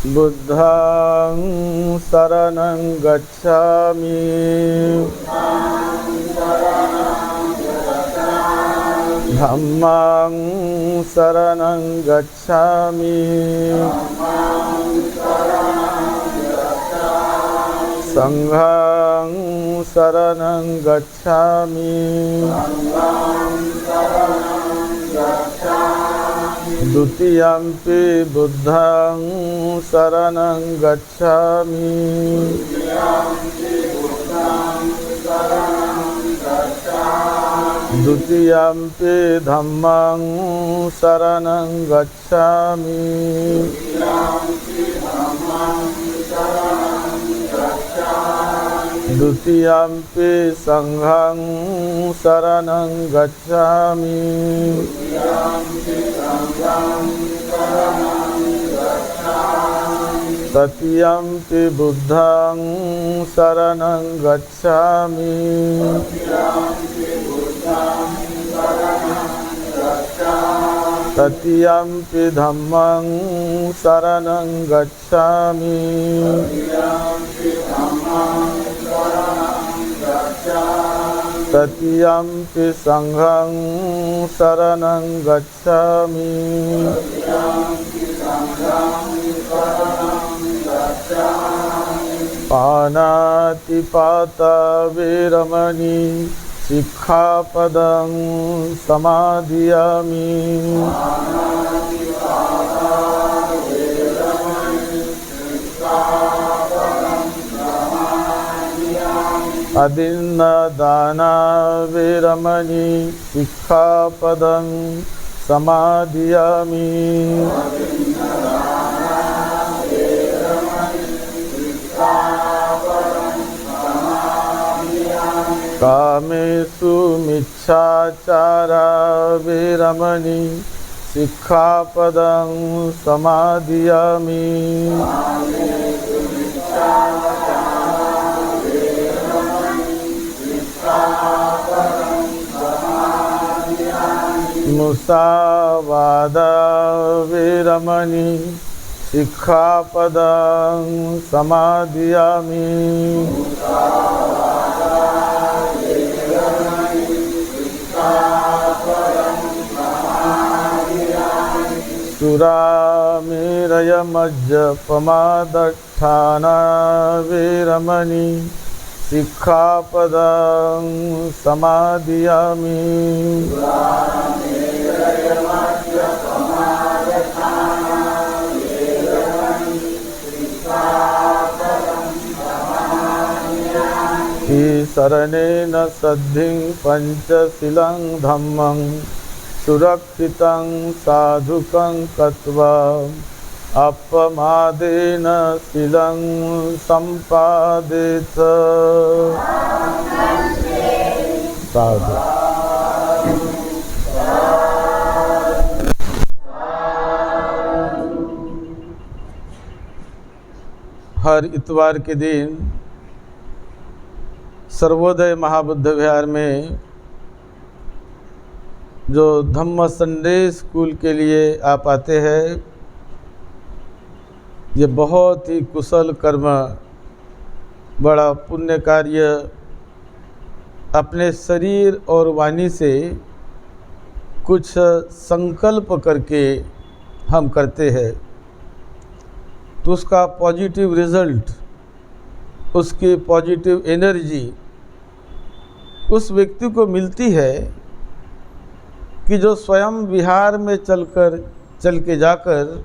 बुद्धं शरणं गच्छामि। धम्मं शरणं गच्छामि। संघं शरणं गच्छामि। द्वितीयंपि बुद्धं शरणं गच्छामि। द्वितीयंपि धम्मं शरणं गच्छामि। द्वितीयंपि संघं शरणं गच्छामि। तृतीयंपि बुद्धं शरणं गच्छामि। तृतीयंपि धम्मं शरणं गच्छामि। तृतीयंपि संघं शरणं गच्छामि। पानातिपाता वेरमणि सिक्खापदं समादियामि। अदिन्नदाना वेरमणि सिक्खापदं समादियामि। कामेषु मिच्छाचारा वेरमणि सिक्खापदं समादियामि। मुसावादा वेरमणि सिक्खापदं समादियामि। सुरामेरयमज्जपमादट्ठाना वेरमणि सिक्खापदं समादियामि। शरणेन सद्धिं पंचशीलं धम्मं सुरक्षितं साधुकं कृत्वा अपमादेन शीलं सम्पादेत। साधु। हर इतवार के दिन सर्वोदय महाबुद्ध विहार में जो धम्म संदेश स्कूल के लिए आप आते हैं, ये बहुत ही कुशल कर्म, बड़ा पुण्य कार्य अपने शरीर और वाणी से कुछ संकल्प करके हम करते हैं, तो उसका पॉजिटिव रिजल्ट, उसकी पॉजिटिव एनर्जी उस व्यक्ति को मिलती है कि जो स्वयं विहार में चल के जाकर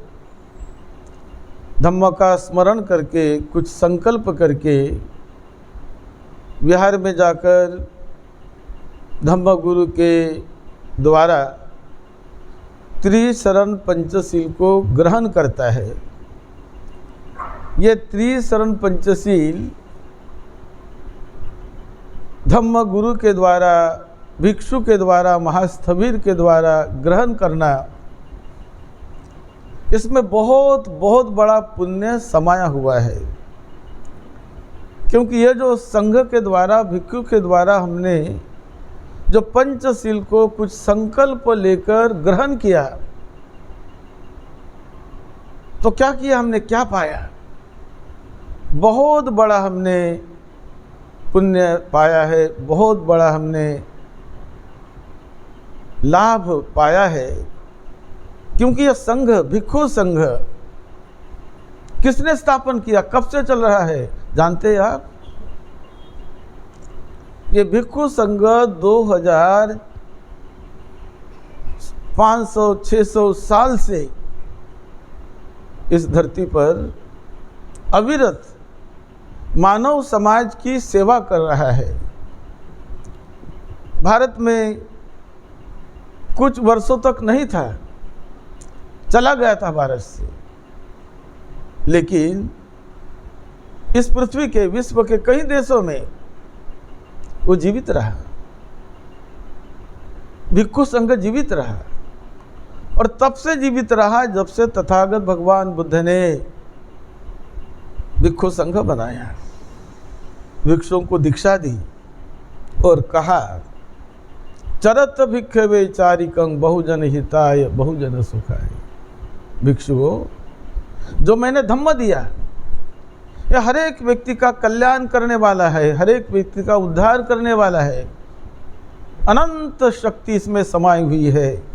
धम्म का स्मरण करके कुछ संकल्प करके विहार में जाकर धम्म गुरु के द्वारा त्रिशरण पंचशील को ग्रहण करता है। ये त्रिशरण पंचशील धम्म गुरु के द्वारा, भिक्षु के द्वारा, महास्थविर के द्वारा ग्रहण करना, इसमें बहुत बहुत बड़ा पुण्य समाया हुआ है। क्योंकि ये जो संघ के द्वारा, भिक्षु के द्वारा हमने जो पंचशील को कुछ संकल्प लेकर ग्रहण किया, तो क्या किया हमने, क्या पाया? बहुत बड़ा हमने पुण्य पाया है, बहुत बड़ा हमने लाभ पाया है। क्योंकि यह संघ, भिक्षु संघ किसने स्थापन किया, कब से चल रहा है जानते हैं आप? ये भिक्षु संघ 2500-600 साल से इस धरती पर अविरत मानव समाज की सेवा कर रहा है। भारत में कुछ वर्षों तक नहीं था, चला गया था भारत से, लेकिन इस पृथ्वी के, विश्व के कई देशों में वो जीवित रहा, भिक्षु संघ जीवित रहा। और तब से जीवित रहा जब से तथागत भगवान बुद्ध ने भिक्षु संघ बनाया, भिक्षुओं को दीक्षा दी और कहा चरत भिक्षवे चारिकं बहुजन हिताय बहुजन सुखाय। भिक्षुओं, जो मैंने धम्म दिया यह हर एक व्यक्ति का कल्याण करने वाला है, हर एक व्यक्ति का उद्धार करने वाला है। अनंत शक्ति इसमें समाई हुई है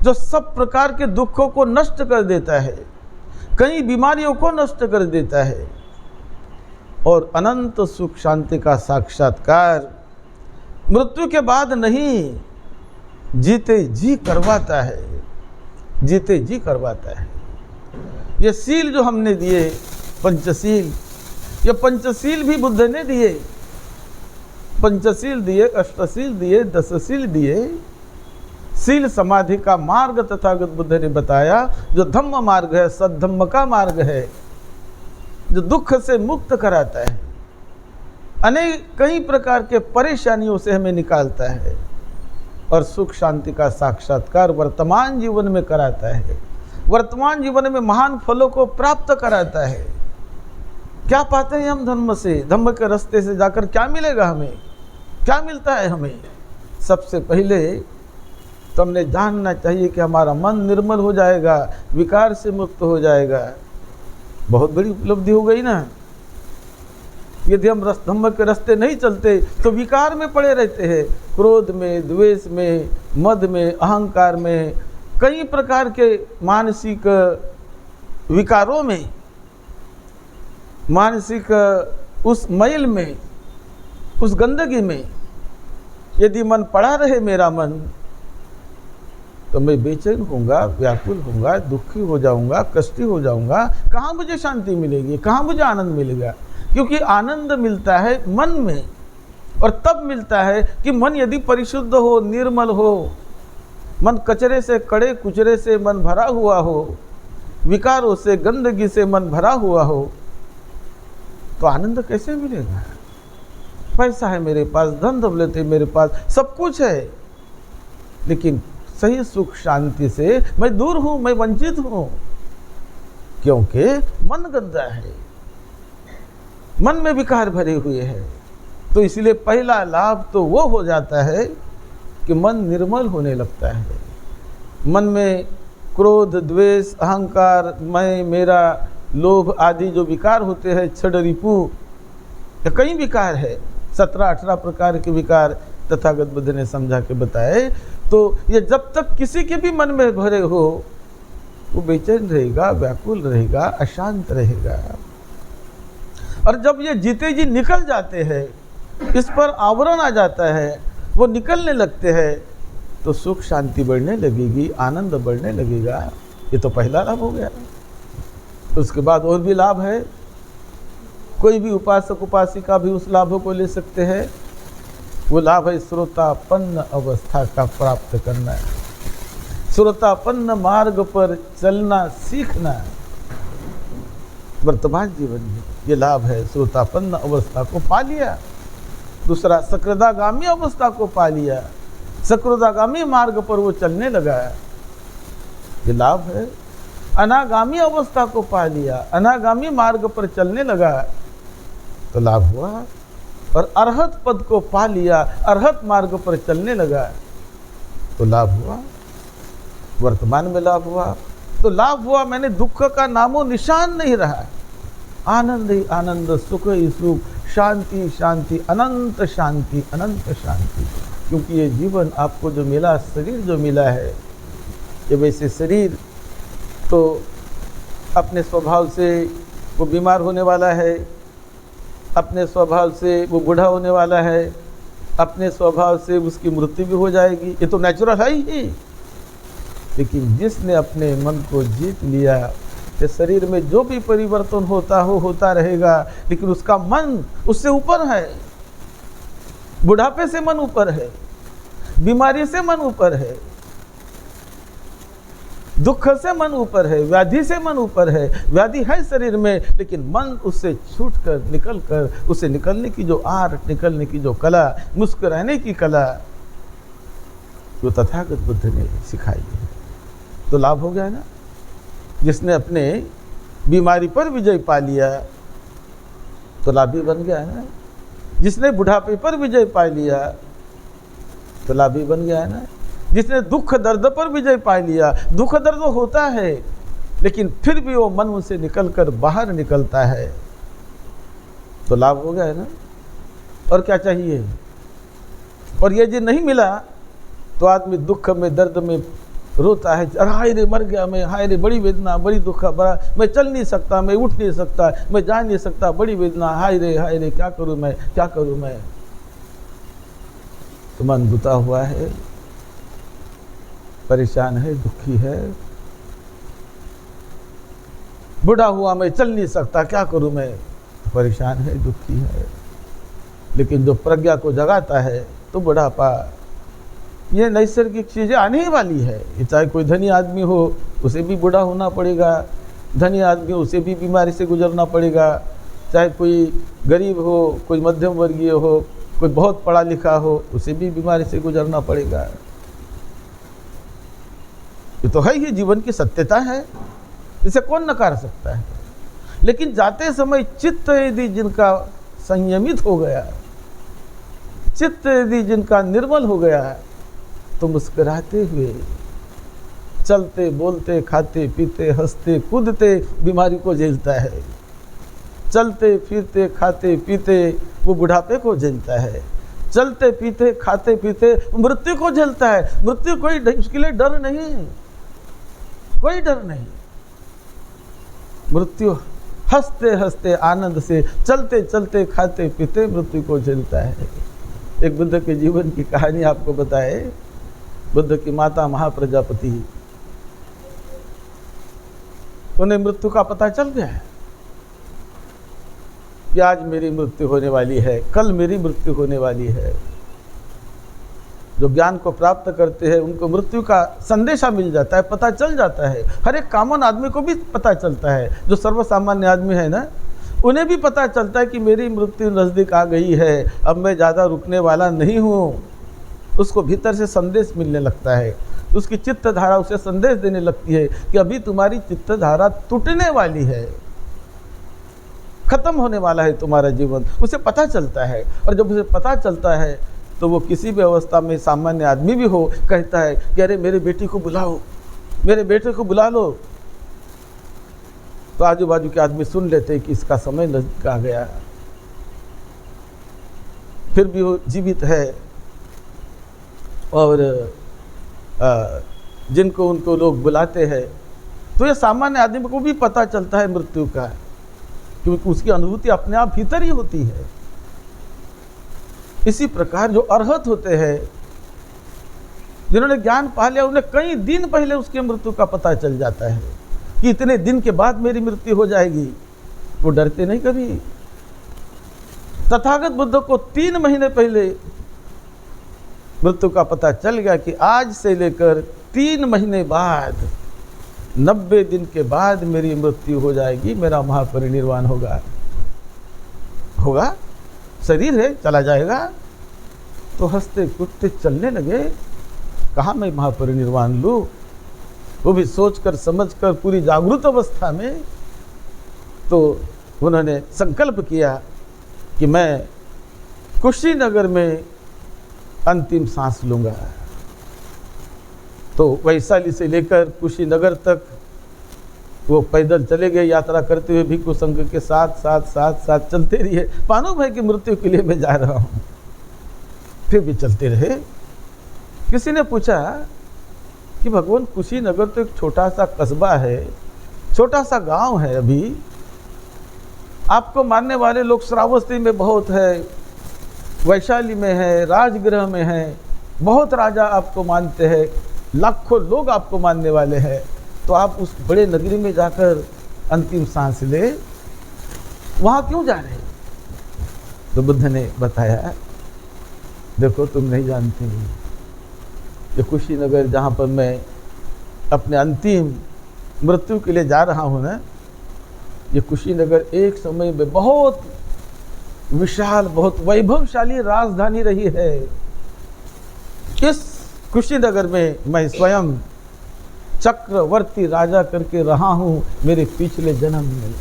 जो सब प्रकार के दुखों को नष्ट कर देता है, कई बीमारियों को नष्ट कर देता है और अनंत सुख शांति का साक्षात्कार मृत्यु के बाद नहीं, जीते जी करवाता है, जीते जी करवाता है। ये सील जो हमने दिए, पंचशील, ये पंचशील भी बुद्ध ने दिए। पंचशील दिए, अष्टशील दिए, दशशील दिए। शील समाधि का मार्ग तथागत बुद्ध ने बताया, जो धम्म मार्ग है, सद्धम्म का मार्ग है, जो दुख से मुक्त कराता है, अनेक कई प्रकार के परेशानियों से हमें निकालता है और सुख शांति का साक्षात्कार वर्तमान जीवन में कराता है, वर्तमान जीवन में महान फलों को प्राप्त कराता है। क्या पाते हैं हम धम्म से? धम्म के रास्ते से जाकर क्या मिलेगा हमें, क्या मिलता है हमें? सबसे पहले तो हमने जानना चाहिए कि हमारा मन निर्मल हो जाएगा, विकार से मुक्त हो जाएगा। बहुत बड़ी उपलब्धि हो गई ना। यदि हम धम्म के रास्ते नहीं चलते तो विकार में पड़े रहते हैं, क्रोध में, द्वेष में, मद में, अहंकार में, कई प्रकार के मानसिक विकारों में, मानसिक उस मैल में, उस गंदगी में यदि मन पड़ा रहे मेरा मन, तो मैं बेचैन होऊंगा, व्याकुल होऊंगा, दुखी हो जाऊंगा, कष्टी हो जाऊंगा। कहाँ मुझे शांति मिलेगी, कहाँ मुझे आनंद मिलेगा? क्योंकि आनंद मिलता है मन में, और तब मिलता है कि मन यदि परिशुद्ध हो, निर्मल हो, मन कचरे से, कड़े कुचरे से मन भरा हुआ हो, विकारों से, गंदगी से मन भरा हुआ हो, तो आनंद कैसे मिलेगा? पैसा है मेरे पास, धन दौलत है मेरे पास, सब कुछ है, लेकिन सही सुख शांति से मैं दूर हूं, मैं वंचित हूं, क्योंकि मन गंदा है, मन में विकार भरे हुए हैं। तो इसलिए पहला लाभ तो वो हो जाता है कि मन निर्मल होने लगता है। मन में क्रोध, द्वेष, अहंकार, मैं, मेरा, लोभ आदि जो विकार होते हैं, छड़ रिपु, कई विकार है, 17-18 प्रकार के विकार तथागत बुद्ध ने समझा के बताए। तो ये जब तक किसी के भी मन में भरे हो, वो बेचैन रहेगा, व्याकुल रहेगा, अशांत रहेगा। और जब ये जीते जी निकल जाते हैं, इस पर आवरण आ जाता है, वो निकलने लगते हैं, तो सुख शांति बढ़ने लगेगी, आनंद बढ़ने लगेगा। ये तो पहला लाभ हो गया। उसके बाद और भी लाभ है। कोई भी उपासक उपासिका भी उस लाभों को ले सकते हैं। वो लाभ है श्रोतापन्न अवस्था का प्राप्त करना, श्रोतापन्न मार्ग पर चलना सीखना। वर्तमान जीवन में ये लाभ है, श्रोतापन्न अवस्था को पा लिया। दूसरा, सकृदागामी अवस्था को पा लिया, सकृदागामी मार्ग पर वो चलने लगा, ये लाभ है। अनागामी अवस्था को पा लिया, अनागामी मार्ग पर चलने लगा, तो लाभ हुआ। और अरहत पद को पा लिया, अरहत मार्ग पर चलने लगा, तो लाभ हुआ। वर्तमान में लाभ हुआ। तो लाभ हुआ, मैंने दुख का नामो निशान नहीं रहा। आनंद ही आनंद, सुख ही सुख, शांति शांति, अनंत शांति, अनंत शांति। क्योंकि ये जीवन आपको जो मिला, शरीर जो मिला है, ये वैसे शरीर तो अपने स्वभाव से वो बीमार होने वाला है, अपने स्वभाव से वो बूढ़ा होने वाला है, अपने स्वभाव से उसकी मृत्यु भी हो जाएगी, ये तो नेचुरल है ही। लेकिन जिसने अपने मन को जीत लिया, ये शरीर में जो भी परिवर्तन होता रहेगा, लेकिन उसका मन उससे ऊपर है। बुढ़ापे से मन ऊपर है, बीमारी से मन ऊपर है, दुख से मन ऊपर है, व्याधि से मन ऊपर है। व्याधि है शरीर में, लेकिन मन उससे छूट कर, निकल कर, उससे निकलने की जो आर्ट, निकलने की जो कला, मुस्कुराने की कला, जो तथागत बुद्ध ने सिखाई है, तो लाभ हो गया ना। जिसने अपने बीमारी पर विजय पा लिया तो लाभी बन गया है ना। जिसने बुढ़ापे पर विजय पा लिया तो लाभी बन गया है ना। जिसने दुख दर्द पर विजय पा लिया, दुख दर्द होता है लेकिन फिर भी वो मन उनसे निकलकर बाहर निकलता है, तो लाभ हो गया है ना। और क्या चाहिए। और ये जो नहीं मिला तो आदमी दुख में, दर्द में रोता है, अरे हाय रे मर गया मैं, हाय रे बड़ी वेदना, बड़ी दुख, बड़ा, मैं चल नहीं सकता, मैं उठ नहीं सकता, मैं जा नहीं सकता, बड़ी वेदना, हाय रे क्या करूं मैं, क्या करूं मैं। तो मन गुता हुआ है, परेशान है, दुखी है, बूढ़ा हुआ मैं, चल नहीं सकता, क्या करूं मैं, परेशान है, दुखी है। लेकिन जो प्रज्ञा को जगाता है तो बुढ़ापा ये नैसर्गिक चीज़ें आने ही वाली है। ये चाहे कोई धनी आदमी हो, उसे भी बूढ़ा होना पड़ेगा, धनी आदमी उसे भी बीमारी से गुजरना पड़ेगा, चाहे कोई गरीब हो, कोई मध्यम वर्गीय हो, कोई बहुत पढ़ा लिखा हो, उसे भी बीमारी से गुजरना पड़ेगा। ये तो है ही, जीवन की सत्यता है, इसे कौन नकार सकता है। लेकिन जाते समय चित्त यदि जिनका संयमित हो गया, चित्त यदि जिनका निर्मल हो गया, तो मुस्कुराते हुए, चलते बोलते, खाते पीते, हंसते कूदते बीमारी को झेलता है। चलते फिरते, खाते पीते वो बुढ़ापे को झेलता है। चलते पीते, खाते पीते मृत्यु को झेलता है। मृत्यु कोई उसके लिए डर नहीं, कोई डर नहीं। मृत्यु हंसते हंसते आनंद से, चलते चलते, खाते पीते मृत्यु को झेलता है। एक बुद्ध के जीवन की कहानी आपको बताए। बुद्ध की माता महाप्रजापति, उन्हें मृत्यु का पता चल गया है कि आज मेरी मृत्यु होने वाली है, कल मेरी मृत्यु होने वाली है। जो ज्ञान को प्राप्त करते हैं उनको मृत्यु का संदेशा मिल जाता है, पता चल जाता है। हर एक कॉमन आदमी को भी पता चलता है, जो सर्वसामान्य आदमी है ना, उन्हें भी पता चलता है कि मेरी मृत्यु नज़दीक आ गई है, अब मैं ज़्यादा रुकने वाला नहीं हूँ। उसको भीतर से संदेश मिलने लगता है, उसकी चित्त धारा उसे संदेश देने लगती है कि अभी तुम्हारी चित्त धारा टूटने वाली है, खत्म होने वाला है तुम्हारा जीवन। उसे पता चलता है, और जब उसे पता चलता है तो वो किसी भी अवस्था में सामान्य आदमी भी हो, कहता है कि अरे मेरे बेटी को बुलाओ, मेरे बेटे को बुला लो। तो आजू बाजू के आदमी सुन लेते हैं कि इसका समय नजदीक आ गया, फिर भी वो जीवित है। और जिनको उनको लोग बुलाते हैं, तो ये सामान्य आदमी को भी पता चलता है मृत्यु का, क्योंकि उसकी अनुभूति अपने आप भीतर ही होती है। इसी प्रकार जो अरहत होते हैं, जिन्होंने ज्ञान पा लिया, उन्हें कई दिन पहले उसके मृत्यु का पता चल जाता है कि इतने दिन के बाद मेरी मृत्यु हो जाएगी। वो डरते नहीं कभी। तथागत बुद्ध को 3 महीने पहले मृत्यु का पता चल गया कि आज से लेकर 3 महीने बाद, 90 दिन के बाद मेरी मृत्यु हो जाएगी, मेरा महापरिनिर्वाण होगा। शरीर है, चला जाएगा। तो हंसते कूदते चलने लगे। कहाँ मैं महापरिनिर्वाण लूँ, वो भी सोचकर समझकर पूरी जागृत अवस्था में। तो उन्होंने संकल्प किया कि मैं कुशीनगर में अंतिम सांस लूँगा। तो वैशाली से लेकर कुशीनगर तक वो पैदल चले गए, यात्रा करते हुए भिक्षु संघ के साथ साथ साथ साथ चलते रहिए। पानो भाई की मृत्यु के लिए मैं जा रहा हूँ, फिर भी चलते रहे। किसी ने पूछा कि भगवान, कुशीनगर तो एक छोटा सा कस्बा है, छोटा सा गांव है, अभी आपको मानने वाले लोग श्रावस्ती में बहुत है, वैशाली में है, राजगृह में है, बहुत राजा आपको मानते हैं, लाखों लोग आपको मानने वाले हैं, तो आप उस बड़े नगरी में जाकर अंतिम सांस ले, वहाँ क्यों जा रहे? तो बुद्ध ने बताया, देखो तुम नहीं जानते, ये कुशीनगर जहाँ पर मैं अपने अंतिम मृत्यु के लिए जा रहा हूँ ना, ये कुशीनगर एक समय में बहुत विशाल, बहुत वैभवशाली राजधानी रही है। इस कुशीनगर में मैं स्वयं चक्रवर्ती राजा करके रहा हूँ मेरे पिछले जन्म में,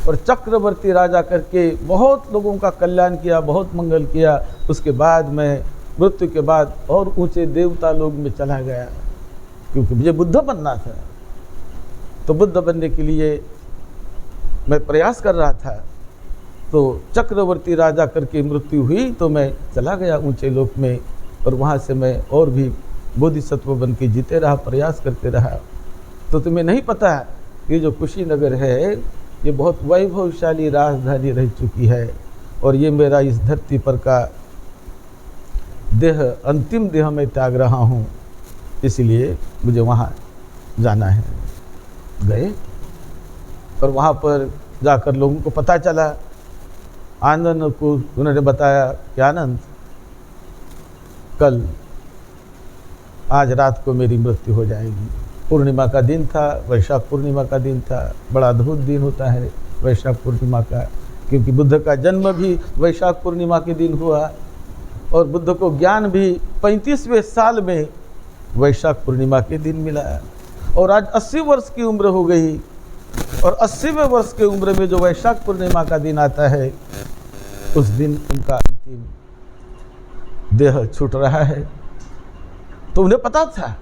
और चक्रवर्ती राजा करके बहुत लोगों का कल्याण किया, बहुत मंगल किया। उसके बाद मैं मृत्यु के बाद और ऊंचे देवता लोक में चला गया, क्योंकि मुझे बुद्ध बनना था। तो बुद्ध बनने के लिए मैं प्रयास कर रहा था, तो चक्रवर्ती राजा करके मृत्यु हुई, तो मैं चला गया ऊंचे लोक में, और वहाँ से मैं और भी बोधिसत्व बन के जीते रहा, प्रयास करते रहा। तो तुम्हें नहीं पता, ये जो कुशीनगर है ये बहुत वैभवशाली राजधानी रह चुकी है, और ये मेरा इस धरती पर का देह, अंतिम देह में त्याग रहा हूँ, इसलिए मुझे वहाँ जाना है। गए, और वहाँ पर जाकर लोगों को पता चला, आनंद को उन्होंने बताया कि आनंद, कल आज रात को मेरी मृत्यु हो जाएगी। पूर्णिमा का दिन था, वैशाख पूर्णिमा का दिन था, बड़ा अद्भुत दिन होता है वैशाख पूर्णिमा का, क्योंकि बुद्ध का जन्म भी वैशाख पूर्णिमा के दिन हुआ, और बुद्ध को ज्ञान भी 35वें साल में वैशाख पूर्णिमा के दिन मिला। और आज 80 वर्ष की उम्र हो गई, और 80वें वर्ष के उम्र में जो वैशाख पूर्णिमा का दिन आता है, उस दिन उनका अंतिम देह छूट रहा है। तो उन्हें पता था,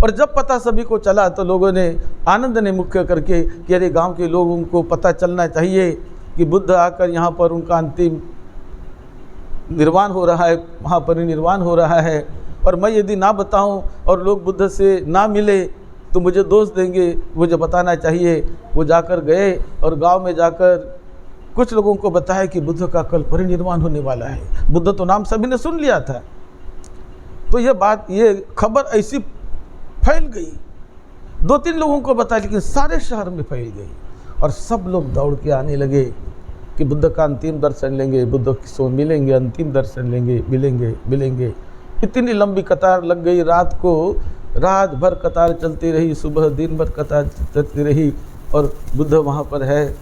और जब पता सभी को चला तो लोगों ने, आनंद ने मुख्य करके, कि अरे गांव के लोगों को पता चलना चाहिए कि बुद्ध आकर यहाँ पर उनका अंतिम निर्वाण हो रहा है, वहाँ परिनिर्वाण हो रहा है, और मैं यदि ना बताऊं और लोग बुद्ध से ना मिले तो मुझे दोष देंगे, मुझे बताना चाहिए। वो जाकर गए, और गांव में जाकर कुछ लोगों को बताया कि बुद्ध का कल परिनिर्वाण होने वाला है। बुद्ध तो नाम सभी ने सुन लिया था, तो ये बात, ये खबर ऐसी फैल गई, 2-3 लोगों को बताया, लेकिन सारे शहर में फैल गई, और सब लोग दौड़ के आने लगे कि बुद्ध का अंतिम दर्शन लेंगे, बुद्ध से मिलेंगे, अंतिम दर्शन लेंगे, मिलेंगे। इतनी लंबी कतार लग गई, रात भर कतार चलती रही, सुबह दिन भर कतार चलती रही, और बुद्ध वहाँ पर है,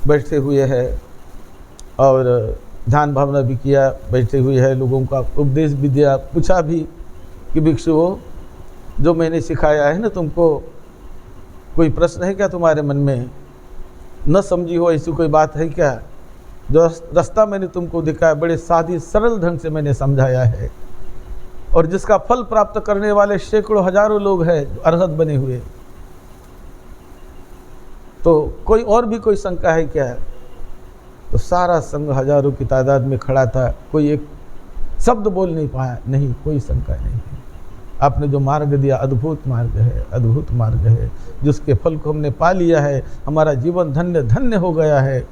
बैठे हुए है, और ध्यान भावना भी किया, बैठे हुए है, लोगों का उपदेश भी दिया। पूछा भी कि भिक्षुओं, जो मैंने सिखाया है ना तुमको, कोई प्रश्न है क्या तुम्हारे मन में? न समझी हो ऐसी कोई बात है क्या? जो रास्ता मैंने तुमको दिखाया, बड़े सादी सरल ढंग से मैंने समझाया है, और जिसका फल प्राप्त करने वाले सैकड़ों हजारों लोग हैं अरहत बने हुए। तो कोई और भी कोई शंका है क्या? तो सारा संघ हजारों की तादाद में खड़ा था, कोई एक शब्द बोल नहीं पाया। नहीं, कोई शंका नहीं है, आपने जो मार्ग दिया अद्भुत मार्ग है, अद्भुत मार्ग है, जिसके फल को हमने पा लिया है, हमारा जीवन धन्य धन्य हो गया है।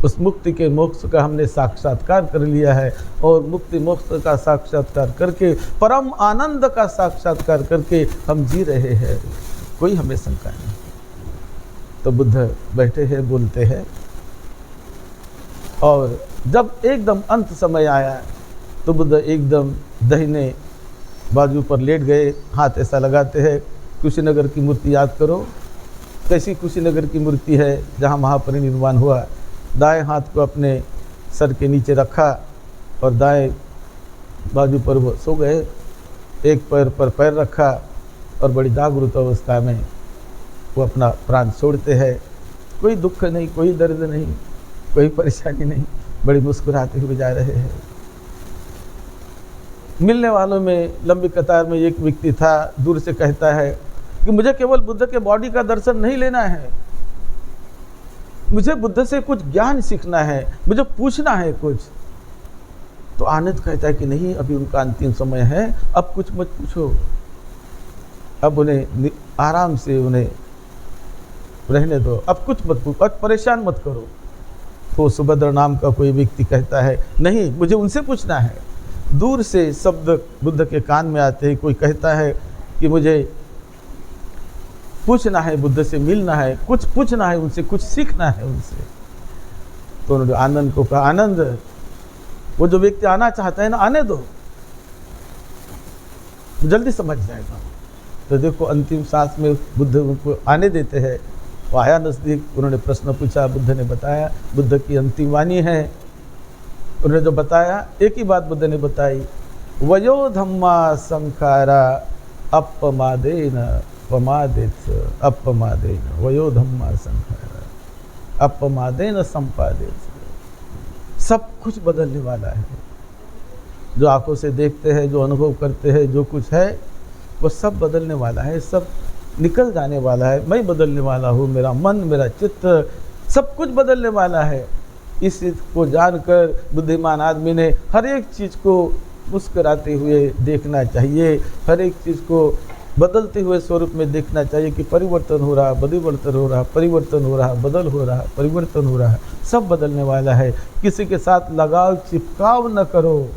उस मुक्ति के मोक्ष का हमने साक्षात्कार कर लिया है, और मुक्ति मोक्ष का साक्षात्कार करके, परम आनंद का साक्षात्कार करके हम जी रहे हैं, कोई हमें शंका नहीं। तो बुद्ध बैठे हैं, बोलते हैं, और जब एकदम अंत समय आया तो बुद्ध एकदम दाहिने बाजू पर लेट गए, हाथ ऐसा लगाते हैं, कुशीनगर की मूर्ति याद करो। कैसी कुशीनगर की मूर्ति है जहाँ महापरिनिर्वाण हुआ। दाएं हाथ को अपने सर के नीचे रखा, और दाएं बाजू पर वो सो गए, एक पैर पर पैर रखा, और बड़ी जागरूक अवस्था में वो अपना प्राण छोड़ते हैं। कोई दुख नहीं, कोई दर्द नहीं, कोई परेशानी नहीं, बड़ी मुस्कुराते हुए जा रहे हैं। मिलने वालों में लंबी कतार में एक व्यक्ति था, दूर से कहता है कि मुझे केवल बुद्ध के बॉडी का दर्शन नहीं लेना है, मुझे बुद्ध से कुछ ज्ञान सीखना है, मुझे पूछना है कुछ। तो आनंद कहता है कि नहीं, अभी उनका अंतिम समय है, अब कुछ मत पूछो, अब उन्हें आराम से उन्हें रहने दो, अब कुछ मत पूछो, अब परेशान मत करो। तो सुभद्र नाम का कोई व्यक्ति कहता है नहीं, मुझे उनसे पूछना है। दूर से शब्द बुद्ध के कान में आते हैं, कोई कहता है कि मुझे पूछना है, बुद्ध से मिलना है, कुछ पूछना है उनसे, कुछ सीखना है उनसे। तो उन्होंने आनंद को कहा, आनंद, वो जो व्यक्ति आना चाहता है ना, आने दो, जल्दी समझ जाएगा। तो देखो अंतिम सांस में बुद्ध उनको आने देते हैं। वो आया नज़दीक, उन्होंने प्रश्न पूछा, बुद्ध ने बताया, बुद्ध की अंतिम वाणी है। उन्होंने जो बताया, एक ही बात बुद्ध ने बताई, वयो धम्मा संखारा अपमादेन पमादेत अपमादेन, वयो धम्मा संखारा अपमादेन संपादेत। सब कुछ बदलने वाला है। जो आंखों से देखते हैं, जो अनुभव करते हैं, जो कुछ है वो सब बदलने वाला है, सब निकल जाने वाला है। मैं बदलने वाला हूँ, मेरा मन, मेरा चित्त, सब कुछ बदलने वाला है। इस चीज़ को जानकर बुद्धिमान आदमी ने हर एक चीज़ को मुस्कुराते हुए देखना चाहिए, हर एक चीज़ को बदलते हुए स्वरूप में देखना चाहिए कि परिवर्तन हो रहा, परिवर्तन हो रहा, परिवर्तन हो रहा, बदल हो रहा, परिवर्तन हो रहा, सब बदलने वाला है। किसी के साथ लगाव चिपकाव न करो,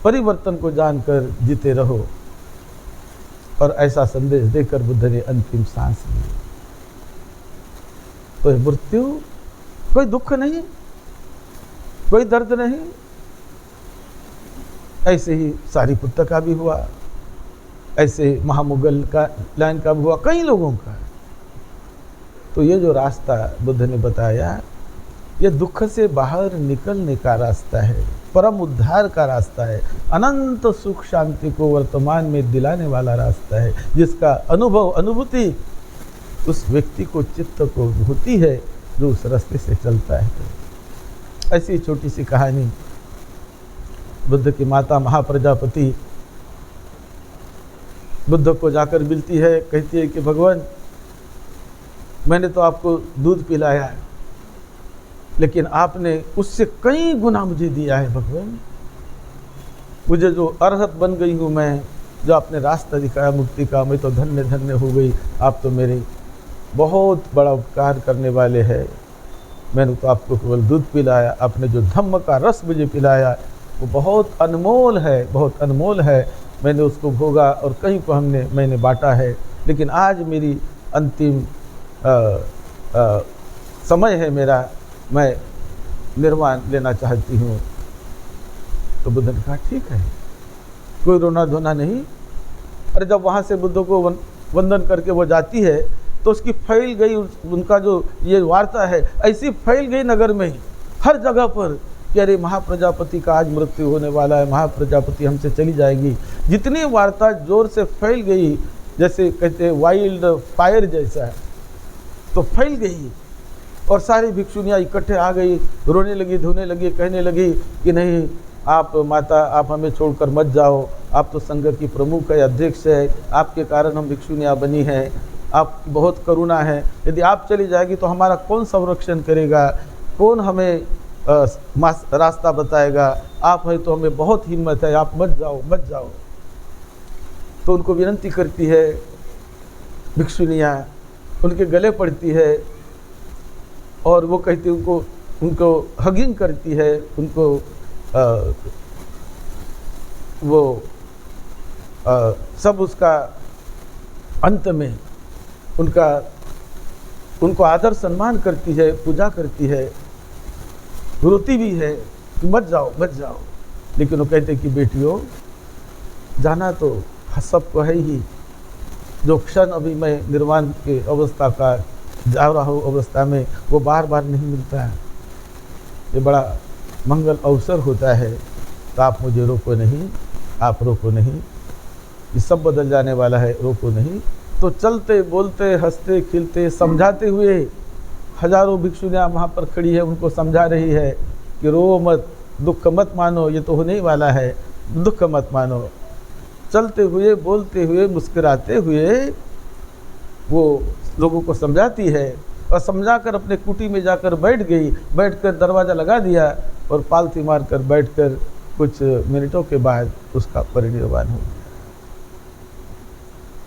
परिवर्तन को जानकर जीते रहो। और ऐसा संदेश देकर बुद्ध ने अंतिम सांस ली। तो मृत्यु कोई दुख नहीं, कोई दर्द नहीं। ऐसे ही सारिपुत्र का भी हुआ, ऐसे महामुगल का लाइन का भी हुआ, कई लोगों का। तो ये जो रास्ता बुद्ध ने बताया, ये दुख से बाहर निकलने का रास्ता है, परम उद्धार का रास्ता है, अनंत सुख शांति को वर्तमान में दिलाने वाला रास्ता है, जिसका अनुभव, अनुभूति उस व्यक्ति को, चित्त को होती है जो उस रास्ते से चलता है। ऐसी छोटी सी कहानी बुद्ध की माता महाप्रजापति बुद्ध को जाकर मिलती है, कहती है कि भगवान, मैंने तो आपको दूध पिलाया है, लेकिन आपने उससे कई गुना मुझे दिया है भगवान। मुझे जो अर्हत बन गई हूँ मैं, जो आपने रास्ता दिखाया मुक्ति का, मैं तो धन्य धन्य हो गई। आप तो मेरे बहुत बड़ा उपकार करने वाले हैं। मैंने तो आपको केवल दूध पिलाया, आपने जो धम्म का रस मुझे पिलाया वो बहुत अनमोल है, बहुत अनमोल है। मैंने उसको भोगा और कहीं को मैंने बांटा है, लेकिन आज मेरी अंतिम समय है मेरा, मैं निर्वाण लेना चाहती हूँ। तो बुद्ध ने कहा ठीक है, कोई रोना धोना नहीं। और जब वहाँ से बुद्ध को वंदन करके वो जाती है तो उसकी फैल गई, उनका जो ये वार्ता है ऐसी फैल गई नगर में हर जगह पर कि अरे महाप्रजापति का आज मृत्यु होने वाला है, महाप्रजापति हमसे चली जाएगी। जितनी वार्ता जोर से फैल गई, जैसे कहते हैं वाइल्ड फायर जैसा, तो फैल गई और सारी भिक्षुनियाँ इकट्ठे आ गई, रोने लगी, धोने लगी, कहने लगी कि नहीं आप माता, आप हमें छोड़कर मत जाओ, आप तो संघ की प्रमुख है, अध्यक्ष है, आपके कारण हम भिक्षुनियाँ बनी हैं, आपकी बहुत करुणा है, यदि आप चली जाएगी तो हमारा कौन संरक्षण करेगा, कौन हमें रास्ता बताएगा, आप है तो हमें बहुत हिम्मत है, आप मत जाओ, मत जाओ। तो उनको विनती करती है भिक्षुनियाँ, उनके गले पड़ती है और वो कहती है, उनको हगिंग करती है, उनको सब उसका अंत में उनको आदर सम्मान करती है, पूजा करती है, रोती भी है कि मत जाओ, मत जाओ। लेकिन वो कहते कि बेटियों, जाना तो सबको है ही, जो क्षण अभी मैं निर्वाण के अवस्था का जा रहा हूँ अवस्था में, वो बार बार नहीं मिलता है। ये बड़ा मंगल अवसर होता है, तो आप मुझे रोको नहीं, आप रोको नहीं, ये सब बदल जाने वाला है, रोको नहीं। तो चलते बोलते हंसते खिलते समझाते हुए हजारों भिक्षुनियाँ वहाँ पर खड़ी है, उनको समझा रही है कि रो मत, दुख मत मानो, ये तो होने ही वाला है, दुख मत मानो। चलते हुए, बोलते हुए, मुस्कुराते हुए वो लोगों को समझाती है और समझाकर अपने कुटी में जाकर बैठ गई। बैठकर दरवाज़ा लगा दिया और पालथी मारकर बैठकर कुछ मिनटों के बाद उसका परिनिर्वाण हो गया।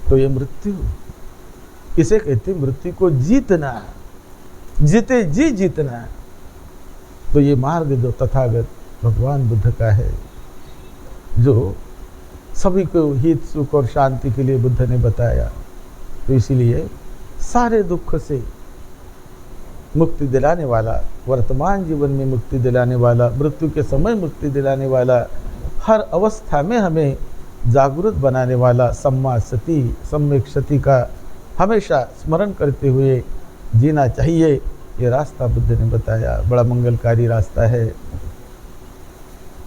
तो ये मृत्यु, इसे कहते मृत्यु को जीतना, जीते जी जीतना। तो ये मार्ग जो तथागत भगवान बुद्ध का है, जो सभी को हित सुख और शांति के लिए बुद्ध ने बताया। तो इसीलिए सारे दुख से मुक्ति दिलाने वाला, वर्तमान जीवन में मुक्ति दिलाने वाला, मृत्यु के समय मुक्ति दिलाने वाला, हर अवस्था में हमें जागरूक बनाने वाला सम्मा सती, सम्यक सती का हमेशा स्मरण करते हुए जीना चाहिए। ये रास्ता बुद्ध ने बताया, बड़ा मंगलकारी रास्ता है।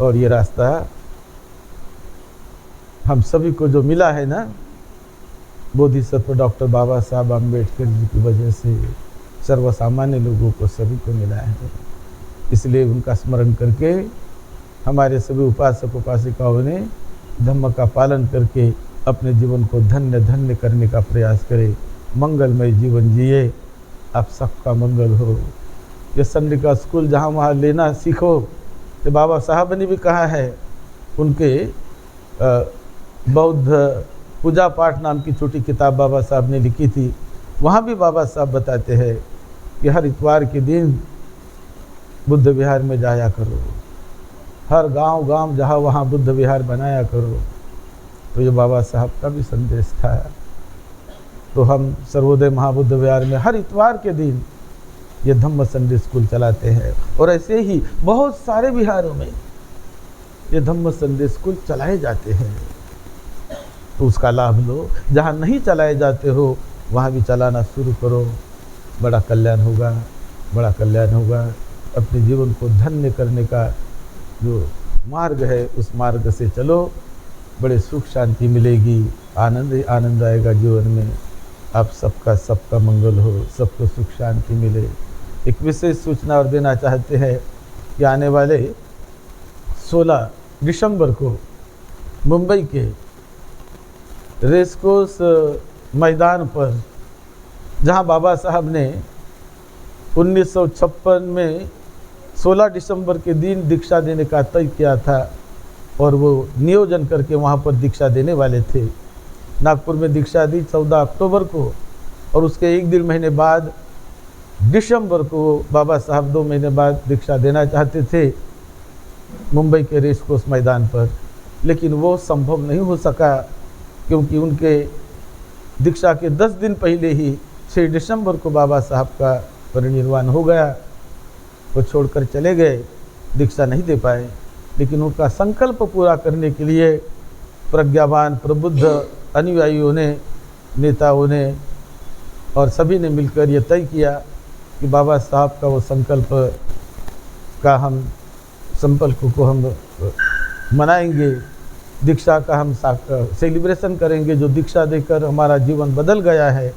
और ये रास्ता हम सभी को जो मिला है ना, बोधिसत्व डॉक्टर बाबा साहब अम्बेडकर जी की वजह से सर्वसामान्य लोगों को सभी को मिला है। इसलिए उनका स्मरण करके हमारे सभी उपासक उपासिकाओं ने धम्म का पालन करके अपने जीवन को धन्य धन्य करने का प्रयास करें, मंगलमय जीवन जिए। आप सबका मंगल हो। ये संडे का स्कूल जहाँ वहाँ लेना सीखो। तो बाबा साहब ने भी कहा है, उनके बौद्ध पूजा पाठ नाम की छोटी किताब बाबा साहब ने लिखी थी। वहाँ भी बाबा साहब बताते हैं कि हर इतवार के दिन बुद्ध विहार में जाया करो, हर गांव गांव जहाँ वहाँ बुद्ध विहार बनाया करो। तो ये बाबा साहब का भी संदेश था। तो हम सर्वोदय महाबुद्ध विहार में हर इतवार के दिन ये धम्म संडे स्कूल चलाते हैं। और ऐसे ही बहुत सारे विहारों में ये धम्म संडे स्कूल चलाए जाते हैं। तो उसका लाभ लो। जहाँ नहीं चलाए जाते हो वहाँ भी चलाना शुरू करो। बड़ा कल्याण होगा, बड़ा कल्याण होगा। अपने जीवन को धन्य करने का जो मार्ग है उस मार्ग से चलो, बड़े सुख शांति मिलेगी, आनंद ही आनंद आएगा जीवन में। आप सबका मंगल हो, सबको सुख शांति मिले। एक विशेष सूचना और देना चाहते हैं कि आने वाले 16 दिसंबर को मुंबई के रेसकोर्स मैदान पर, जहां बाबा साहब ने 1956 में 16 दिसंबर के दिन दीक्षा देने का तय किया था और वो नियोजन करके वहां पर दीक्षा देने वाले थे। नागपुर में दीक्षा दी 14 अक्टूबर को और उसके 1-1.5 महीने बाद दिसंबर को बाबा साहब 2 महीने बाद दीक्षा देना चाहते थे मुंबई के रेसकोर्स मैदान पर। लेकिन वो संभव नहीं हो सका क्योंकि उनके दीक्षा के 10 दिन पहले ही 6 दिसंबर को बाबा साहब का परिनिर्वाण हो गया। वो छोड़कर चले गए, दीक्षा नहीं दे पाए। लेकिन उनका संकल्प पूरा करने के लिए प्रज्ञावान प्रबुद्ध अनुयायियों ने, नेताओं ने और सभी ने मिलकर ये तय किया कि बाबा साहब का वो संकल्प को हम मनाएंगे, दीक्षा का हम सेलिब्रेशन करेंगे। जो दीक्षा देकर हमारा जीवन बदल गया है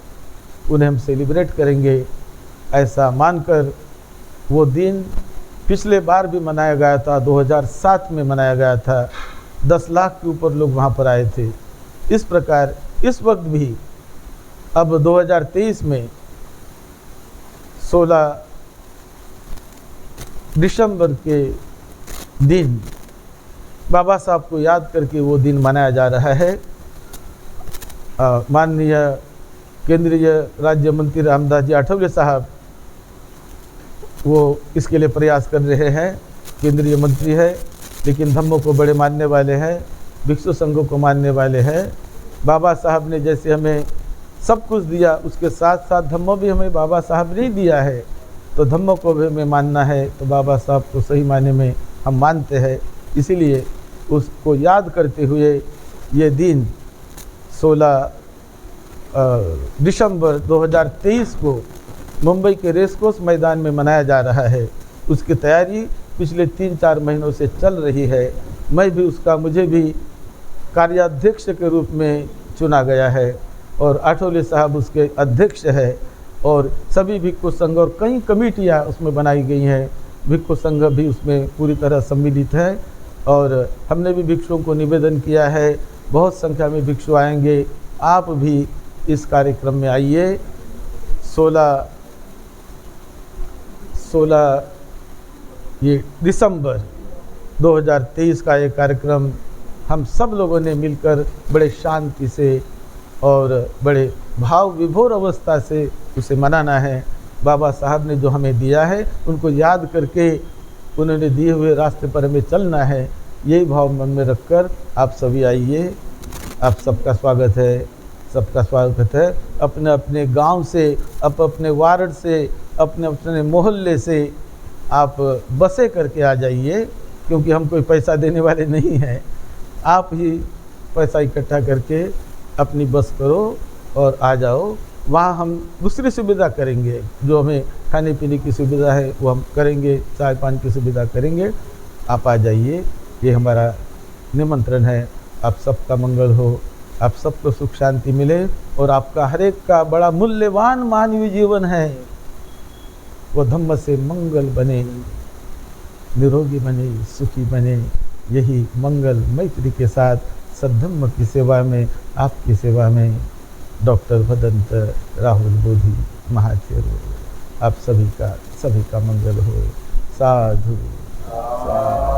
उन्हें हम सेलिब्रेट करेंगे। ऐसा मानकर वो दिन पिछले बार भी मनाया गया था, 2007 में मनाया गया था। 10 लाख के ऊपर लोग वहाँ पर आए थे। इस प्रकार इस वक्त भी अब 2023 में 16 दिसंबर के दिन बाबा साहब को याद करके वो दिन मनाया जा रहा है। माननीय केंद्रीय राज्य मंत्री रामदास जी आठवले साहब वो इसके लिए प्रयास कर रहे हैं। केंद्रीय मंत्री है लेकिन धम्मों को बड़े मानने वाले हैं, भिक्षु संघों को मानने वाले हैं। बाबा साहब ने जैसे हमें सब कुछ दिया उसके साथ साथ धम्मों भी हमें बाबा साहब ने दिया है। तो धम्मों को भी हमें मानना है तो बाबा साहब को सही मायने में हम मानते हैं। इसीलिए उसको याद करते हुए ये दिन 16 दिसंबर 2023 को मुंबई के रेसकोर्स मैदान में मनाया जा रहा है। उसकी तैयारी पिछले 3-4 महीनों से चल रही है। मैं भी मुझे भी कार्याध्यक्ष के रूप में चुना गया है और आठवले साहब उसके अध्यक्ष है और सभी भिक्षु संघ और कई कमेटियाँ उसमें बनाई गई हैं। भिक्षु संघ भी उसमें पूरी तरह सम्मिलित है और हमने भी भिक्षुओं को निवेदन किया है, बहुत संख्या में भिक्षु आएंगे, आप भी इस कार्यक्रम में आइए। 16 ये दिसंबर 2023 का ये कार्यक्रम हम सब लोगों ने मिलकर बड़े शांति से और बड़े भाव विभोर अवस्था से उसे मनाना है। बाबा साहब ने जो हमें दिया है उनको याद करके उन्होंने दिए हुए रास्ते पर हमें चलना है, यही भाव मन में रखकर आप सभी आइए। आप सबका स्वागत है, सबका स्वागत है। अपने अपने गांव से, अपने वार्ड से, अपने अपने मोहल्ले से आप बसें करके आ जाइए, क्योंकि हम कोई पैसा देने वाले नहीं हैं। आप ही पैसा इकट्ठा करके अपनी बस करो और आ जाओ। वहाँ हम दूसरी सुविधा करेंगे, जो हमें खाने पीने की सुविधा है वो हम करेंगे, चाय पानी की सुविधा करेंगे। आप आ जाइए, ये हमारा निमंत्रण है। आप सबका मंगल हो, आप सबको सुख शांति मिले और आपका हर एक का बड़ा मूल्यवान मानवीय जीवन है वो धम्म से मंगल बने, निरोगी बने, सुखी बने। यही मंगल मैत्री के साथ सद्धम्म की सेवा में, आपकी सेवा में डॉक्टर भदंत राहुल बोधी महाचेरो। आप सभी का मंगल हो। साधु साधु।